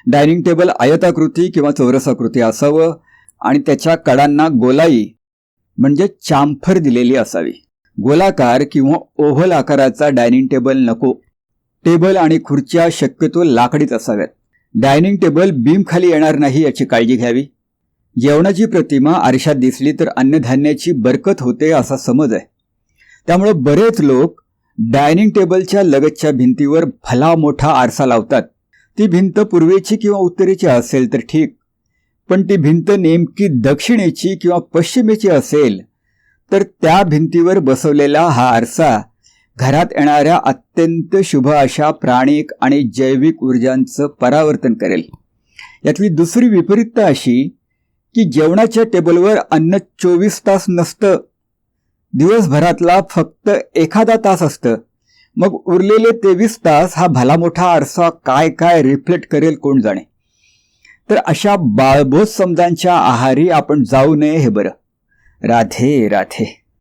Dining table आयताकृती किंवा चौरसाकृती असावं आणि त्याच्या कडांना गोलाई म्हणजे चांफर दिलेली असावी. गोलाकार किंवा ओव्हल आकाराचा डायनिंग टेबल नको. टेबल आणि खुर्च्या शक्यतो लाकडीच असाव्यात. डायनिंग टेबल बीम खाली येणार नाही याची काळजी घ्यावी. जेवणाची प्रतिमा आरशात दिसली तर अन्नधान्याची बरकत होते असा समज आहे. त्यामुळे बरेच लोक डायनिंग टेबलच्या लगतच्या भिंतीवर भला मोठा आरसा लावतात. ती भिंत पूर्वेची किंवा उत्तरेची असेल तर ठीक, पण ती भिंत नेमकी दक्षिणेची किंवा पश्चिमेची असेल तर त्या भिंतीवर बसवलेला हा आरसा घरात येणाऱ्या अत्यंत शुभ अशा प्राणिक आणि जैविक ऊर्जांचं परावर्तन करेल. यातली दुसरी विपरीतता अशी की जेवणाच्या टेबलवर अन्न 24 तास नसतं, दिवसभरातला फक्त एखादा तास असतं. मग उरलेले 23 तास हा भला मोठा आरसा काय काय रिफ्लेक्ट करेल कोण जाणे. तर अशा बाळबोध समजांच्या आहारी आपण जाऊ नये हे बरं. राधे राधे.